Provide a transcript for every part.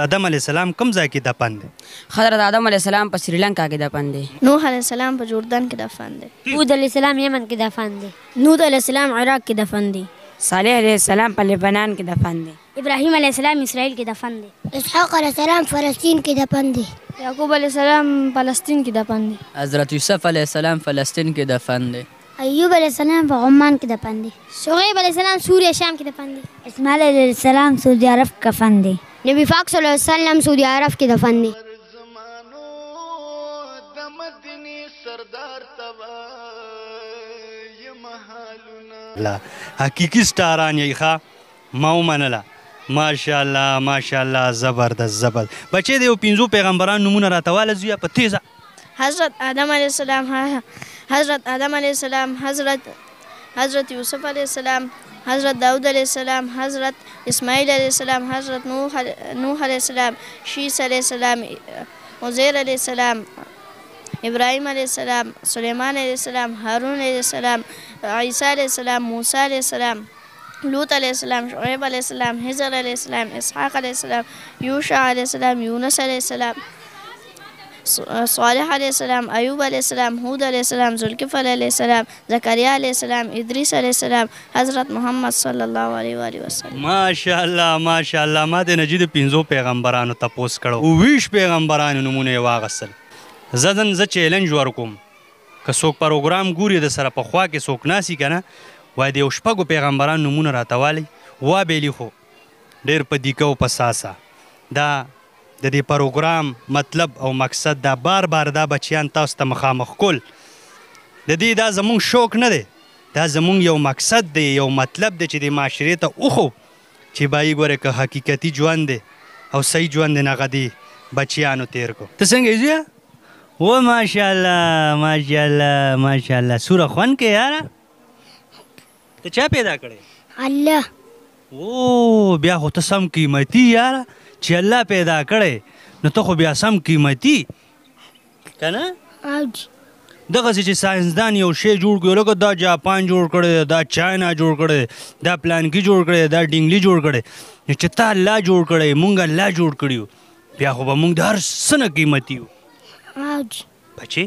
آدم علیه السلام کوم ځای کې دفن دی؟ حضرت آدم علیه السلام په سریلنکا کې دفن دی. نوح علیه السلام په جوردن کې دفن دی. هود علیه السلام یمن کې دفن دی. نود علیه السلام عراق کې دفن دی. صالح علیه السلام په لبنان کې دفن دی. ابراهیم علیه السلام اسرائیل کې دفن دی. اسحاق علیه السلام فلسطین کې دفن دی. یعقوب علیه السلام فلسطین کې دفن دی. حضرت یوسف علیه السلام فلسطین کې دفن دی. ایوب علیه السلام په عمان کې دفن دی. شعیب علیه السلام سوریه شام کې دفن دی. اسماعیل علیه السلام سعودي عرب کې دفن دی. نبی پاک صلی الله علیه وسلم سعودي عرب کې دفن دی. حقیقي سټاران یې ښه ما ومنله. ماشاءالله ماشاءالله زبردست زبردست. بچې د یو 5 پیغمبرانو نومونه راته واله زویه په تیزه. حضرت آدم علیه السلام، حضرت آدم علیه السلام، حضرت یوسف علیه السلام، حضرت داود علیه السلام، حضرت اسماعیل علیه السلام، حضرت نوح علیه السلام، شیس علیه السلام، عزیر علیه السلام، ابراهیم علیه السلام، سلیمان علیه السلام، هارون علیه السلام، عیسی علیه السلام، موسی علیه السلام، لوط علیه السلام، شعیب علیه السلام، حضر علیه السلام، اسحاق علیه السلام، یوشع علیه السلام، یونس علیه السلام، صالح علیه السلام، ایوب علیه السلام، هود علیه السلام، ذوالکفل علیه السلام، زکریا علیه السلام، ادریس علیه السلام، حضرت محمد صلی الله علیه و آله وسلم. ماشاءالله ماشاءالله. ما د نجید 5 پیغمبرانو تپوس کړو. 20 پیغمبرانو نمونه یې واغستل. زه چیلنج ورکوم که څوک پروګرام ګوري د سره پخوا کې څوک ناسي که نه وایي د یو 6 پیغمبرانو نومونه راته والی وابېلي خو ډېر په دیکه او په ساسه. دا د دې پروګرام مطلب او مقصد دا بار بار دا بچیان تاسو ته مخامخ کول د دې دا زمونږ شوق نه دی، دا زمونږ یو مقصد دی، یو مطلب دی چې د معاشرې ته وښو چې بایي ګوره که حقیقتي ژوند دی او صحیح ژوند دی نه هغه دې بچیانو تیر کو. ته څنګه یې زویه؟ و ماشاءالله ماشاءالله ماشاءالله. سوره خوند کې یاره ته چا پیدا کړی؟ الله. او بیا خو ته سم قیمتي یاره چې الله پیدا کړی نو ته خو بیا سم قیمتي که نه؟ دغسې چې ساینسدان یو شی جوړ کړي لکه دا جاپان جوړ کړی دی، دا چاینا جوړ کړی دی، دا پلانکي جوړ کړی دی، دا ډینګلي جوړ کړی نو چې تا الله جوړ کړی مونږ الله جوړ کړي یو بیا خو به مونږ د هر څه نه قیمتي یو. بچې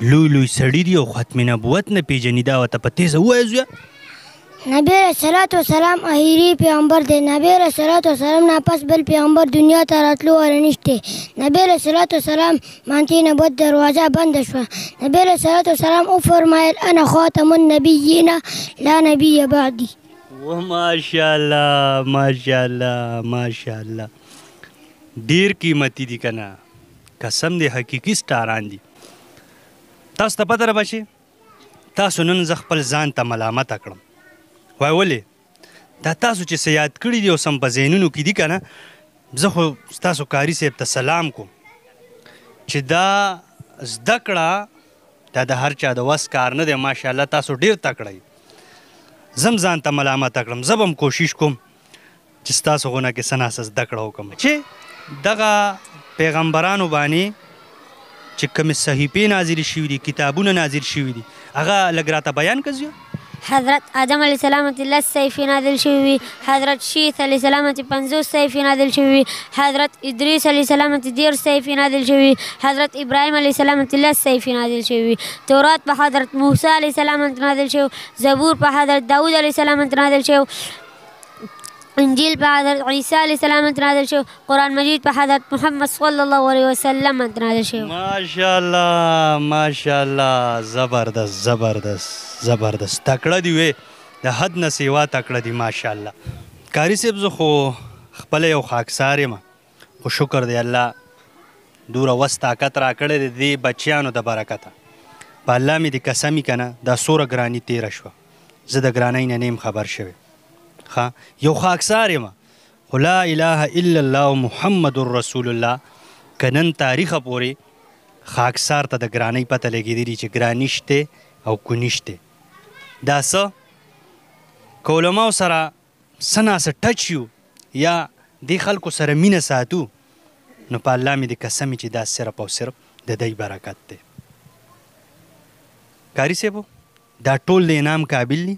لوی لوی سړي دي او ختم نبوت نه پیژني دا ورته په تیزه ووایه زویه. نبی علیہ الصلوۃ والسلام اخیری پیغمبر دی. نبی علیہ الصلوۃ والسلام نه پس بل پیغمبر دنیا ته راتلو والا نشته. نبی علیہ الصلوۃ والسلام باندې نبوت دروازه بند شوه. نبی علیہ الصلوۃ والسلام وفرمایل انا خاتم النبیین لا نبی بعدی. و ماشاءالله ماشاءالله ماشاءالله. ډیر قیمتي دي که نه؟ قسم دی حقیقي سټاران دي. تاسو ته پته ده بچې تاسو نن زه خپل ځان ته ملامته کړم. وای ولې؟ دا تاسو چې څه یاد کړي دي او سم په ذهنونو کې دي که نه زه خو ستاسو کاري صاحب ته سلام کوم چې دا زده کړه دا د هر چا د وس کار نه دی. ماشاءالله تاسو ډېر تکړه یې. زم ځان ته ملامته کړم. زه به هم کوشش کوم چې ستاسو غونه کې څه ناسه زده کړه وکړم چې دغه پیغمبرانو باندې چې کومې صحیفې نازلې شوي دي کتابونه نازل شوي دي هغه لږ راته بیان کړه. حضرت آدم علیه السلام ته 10 صحیفې نازل شوي وي. حضرت شیث علیه السلام ته 50 صحیفې نازل شوي وي. حضرت ادریس علیه السلام ته 10 صحیفې نازل شوي. حضرت ابراهیم علیه السلام ته 10 صحیفې نازل شوي وي. تورات په حضرت موسی علیه السلام ته نازل شوی. زبور په حضرت داود علیه السلام ته نازل شوی. انجیل په حضرت عیسی علیه السلام ته نازل شوی. قرآن مجید په حضرت محمد صلی الله علیه وسلم ته نازل شوی. ماشاءالله ماشاءالله. زبردست زبردست زبردست. تکړه دي وې د حد نه سیوا تکړه دي ماشاءالله. کاري صاحب زه خو خپله یو خاکسار یم خو شکر دی الله دوره وس طاقت راکړی دی دې بچیانو د برکته. په الله مې د قسمي که نه دا څوره ګراني تېره شوه زه د ګرانۍ نه نیم خبر شوی. یو خاکسار یم خو لا اله الا الله محمد رسول الله که نن تاریخه پورې خاکسار ته د ګرانۍ پته لګېدلي چې ګراني شته او کو نشته. دا څه که علماو سره څه ناسه ټچ یو یا دې خلکو سره مینه ساتو نو په الله مې د قسم چې دا صرف او صرف د دی برکت دی. کاري صاحبو دا ټول د انعام قابل دي.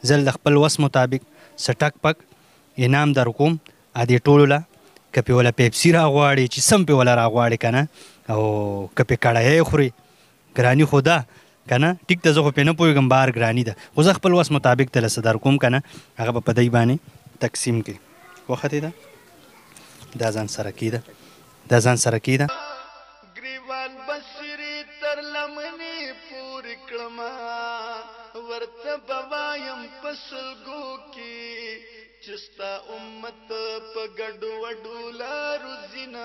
زه د خپل وس مطابق څه ټک پک انعام در کوم ا دې ټولو له که پې وله پیپسي راغواړي چې سم پې وله راغواړي که نه او که پې کړایۍ خوري ګراني خو ده که نه ټیک ته زه خو پې نه پوهېږم بار ګراني ده خو زه خپل وس مطابق ته له در کوم که نه هغه به په دی باندې تقسیم کړي وختې ده دا ځان سره کېده دا ځان سره کېده ګریوان بصیرې تر لمنې پورې کړمه ورته به وایم په سلګو کې چې ستا امت په ګډو وډو لارو ځینه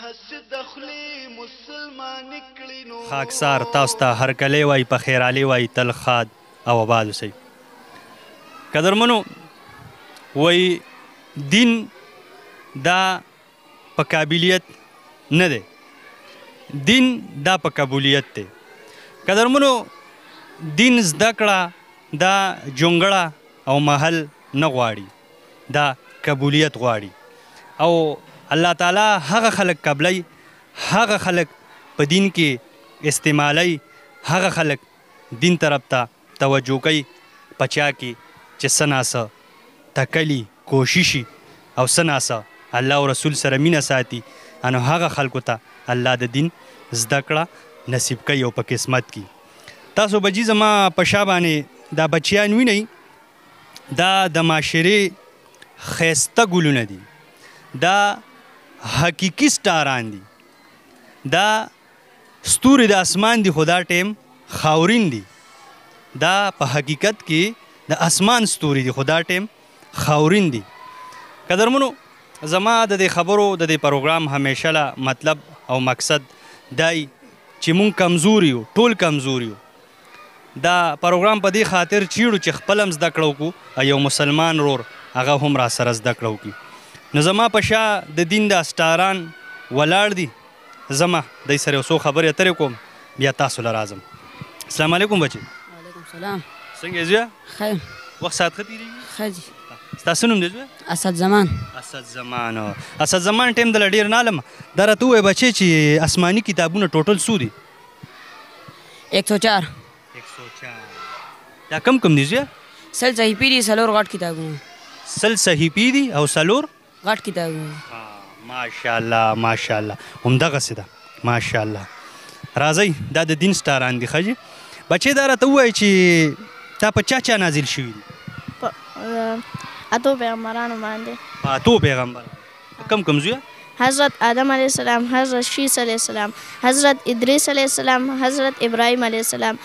هسې د خولې مسلمانې کړي نو خاکسار تاسو ته هرکلی وایي په خیرالي وایي تل ښاد او آباد اوسئ قدرمنو وایي دین دا په قابلیت نه دی دین دا په قبولیت دی قدرمنو دین زده کړه دا جونګړه او محل نه غواړي دا قبولیت غواړي او الله تعالی هغه خلک قبلی هغه خلک په دین کې استعمالی هغه خلک دین طرف ته توجه کوي په چا کې چې څه ناسه تکلي کوششي او څه ناسه الله او رسول سره مینه ساتي انو هغه خلکو ته الله د دین زده کړه نصیب کوي او په قسمت کې تاسو بجی زما په شا باندې دا بچیان وینئ دا د معاشرې ښایسته ګلونه دي دا حقیقي سټاران دي دا ستوري د اسمان دي خو دا ټیم خاورین دي دا په حقیقت کې د اسمان ستوري دي خو دا ټیم خاورین دي قدرمنو زما د دې خبرو د دې پروګرام همیشه له مطلب او مقصد دای چې مونږ کمزور یو ټول کمزور یو دا پروګرام په دې خاطر چیړو چې خپل هم زده کړو کو یو مسلمان رور هغه هم را سره زده کړو کی نو زما په شا د دین د اسټاران ولاړ دي زما دای سره څو خبرې اترې کوم بیا تاسو له راځم السلام علیکم بچي وعلیکم السلام څنګه یې زویا خیر وخت ساعت ښه تېرېږي ښه جي ستاسو نوم دی زویا اسد زمان اسد زمان ټیم دله ډېر نه علم دا راته ووایه بچی چې آسماني کتابونه ټوټل څو دي 104 دا کم کم دي زویا سل صحیفې دي څلور غټ کتابونه سل صحیفې دي او څلور غټ کتابونه ماشاءالله ماشاءالله همدغسې ده ماشاءالله راځئ دا د دین سټاران دي ښه جي بچې دا راته ووایه چې تا په چا چا نازل شوي دي اتو پیغمبرانو باندې په اتو پیغمبر کم کم زویا حضرت آدم علیہ السلام حضرت شیس علیہ السلام حضرت ادریس علیہ السلام حضرت ابراہیم علیہ السلام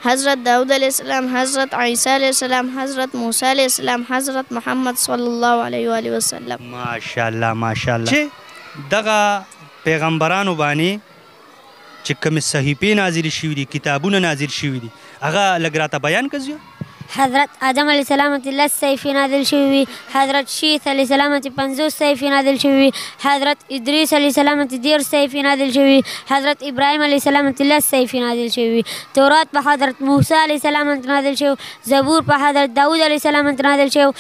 حضرت داؤد علیہ السلام حضرت عیسی علیہ السلام حضرت موسی علیہ السلام حضرت محمد صلی الله علیه و آله وسلم ماشاءالله ماشاءالله چې دغه پیغمبرانو باندې چې کومې صحیفې نازلې شوي دي کتابونه نازل شوي دي هغه لږ راته بیان کړه حضرت آدم علیه السلام ته 10 صحیفې نازل شوي حضرت شیث علیه السلام ته 50 صحیفې نازل شوي حضرت ادریس علیه السلام ته 10 صحیفې نازل شوي حضرت ابراهیم علیه السلام ته 10 صحیفې نازل شوي تورات په حضرت موسی علیه السلام ته نازل شوی زبور په حضرت داود علیه السلام ته نازل شوی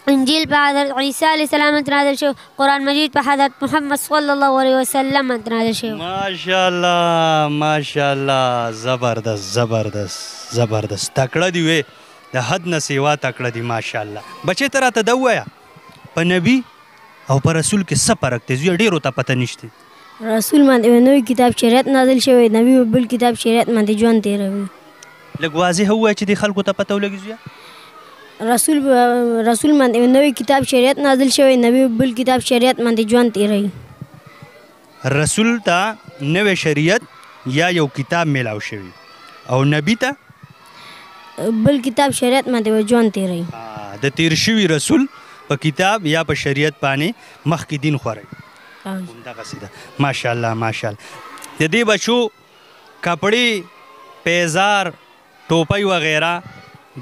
انجیل په حضرت عیسی علیه السلام ته نازل شوی قرآن مجید په حضرت محمد صلی الله علیه وسلم ته نازل شوی ماشاءالله ماشاءالله زبردست زبردست زبردست تکړه دی وې د حد نه سیوا تکړه دی ماشاءالله بچې ته راته ده ووایه په نبي او په رسول کې څه فرق دی زویه ډېرو ته پته نشته رسول باندې یو نوی کتاب شریعت نازل شوی نبي بل کتاب شریعت باندې ژوند تېروي لږ واضح ووایه چې دې خلکو ته پته ولګي زویه رسول باندې یو نوی کتاب شریعت نازل شوی نبي بل کتاب شریعت باندې ژوند تېروي رسول ته نوی شریعت یا یو کتاب میلاو شوی او نبی ته بل کتاب شریعت باندې ژوند تېروي د تیر شوي رسول په کتاب یا په شریعت باندې مخکې دین خوروي همدغسې ده ماشاءالله ماشاءالله د دې بچو کپړې پیزار ټوپۍ وغیره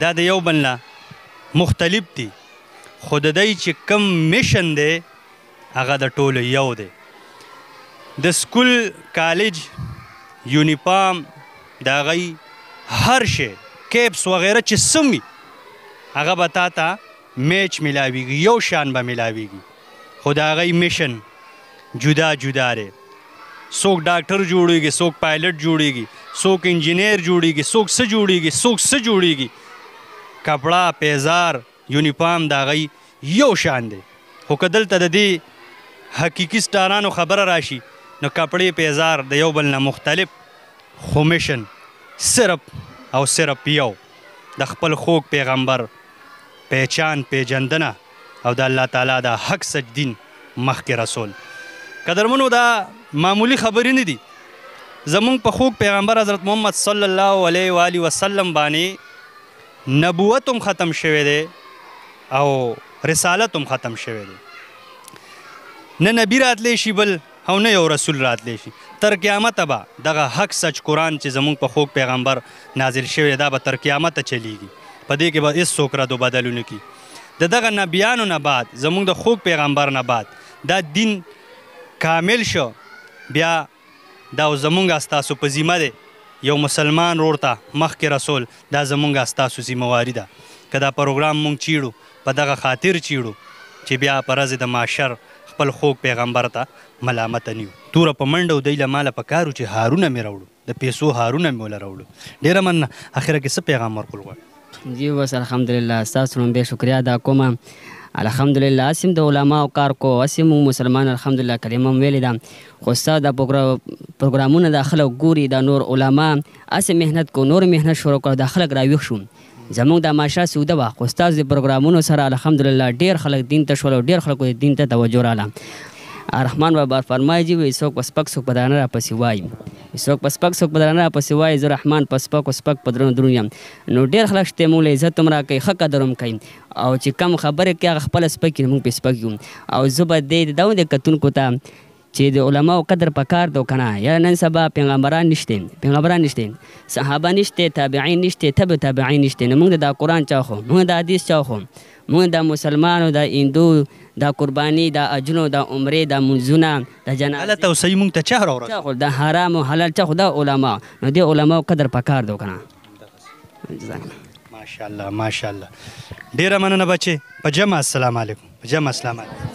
دا د یو بل نه مختلف دي خو د دی چې کم میشن دی هغه د ټولو یو دی د سکول کالج یونیفارم د هغوی هر شی کیپس وغیره چې سم وي هغه به تا ته میچ میلاویږي یو شان به میلاویږي خو د هغوی میشن جدا جدا دی څوک ډاکټر جوړیږي څوک پایلټ جوړیږي څوک انجینیر جوړیږي څوک څه جوړیږي څوک څه جوړیږي کپړه پیزار یونیفارم د هغوی یو شان دی خو که دلته د دې حقیقي سټارانو خبره راشي نو کپړې پیزار د یو بل نه مختلف خو میشن صرف او صرف یو د خپل خوږ پیغمبر پہچان پیژندنه او د الله تعالی د حق سچ دین مخکې رسول. قدرمنو دا معمولی خبرې نه دي. زمونږ په خوږ پیغمبر حضرت محمد صلی الله علیه و آله وسلم باندې نبوت هم ختم شوی دی او رسالت هم ختم شوی دی. نه نبی راتلی شي بل او نه یو رسول راتلی شي. تر قیامته به دغه حق سچ قرآن چې زمونږ په خوږ پیغمبر نازل شوی دا به تر قیامته چلیږي. په دې کې به هېڅوک رد و بدل ونه کړي. د دغه نبیانو نه بعد زمونږ د خوږ پیغمبر نه بعد دا دین کامل شو. بیا دا زمونږ ستاسو په ذمه دی یو مسلمان ورور ته مخکې رسول دا زمونږ ستاسو ذمهواري ده. که دا پروګرام مونږ چیړو په دغه خاطر چیړو چې بیا په ورځې د معاشر خپل خوږ پیغمبر ته ملامته نیو. توره په منډه و دی له ماله پکار و چې هارونه مې راوړو د پیسو هارونه مې وله راوړو. ډېره مننه. اخره کې څه پیغام ورکول غواړې؟ جی بس الحمدلله ستاسو هم بې شکریا ادا کوم. الحمدلله اسیم د علماو کار کو اسیم مسلمان الحمدلله کلمه ویلې ده خو ستا د پروګرامونه د خلک ګوري د نور علما اسې محنت کو نور محنت شروع کړو د خلک راویښ شو. زموږ د ماشا سوده وه خو ستاسو د پروګرامونو سره الحمدلله ډېر خلک دین ته شول او ډېر خلکو د دین ته توجه راله. رحمان بابا فرمایي چې وایي څوک په سپک څوک په درانه راپسې وایي څوک په سپک څوک په درانه راپسې وایي زه رحمان په سپک و سپک په درنو دروند یم. نو ډېر خلک شته موږ له عزت هم راکوي ښه قدر هم کوي او چې کم خبرې کوي هغه خپله سپک وي موږ پرې سپک یو. او زه به دې دا د کتونکو ته چې د علماو قدر پکار دو کنه یا نن سبا پیغمبران نشته صحابه نشته تابعین نشته تبع تابعین نشته. نو موږ د قرآن چاخو موږ د حدیث چاخو موږ د مسلمانو د هندو د قرباني د اجرو د عمرې د منځونه د جنازې غلط او صحیح موږ ته چا راوړل چاخو د حرام او حلال چاخو د علما. نو د علماو قدر پکار دو کنه. ماشاءالله ماشاءالله. ډېره مننه بچې. په جمع السلام علیکم. په جمع السلام علیکم.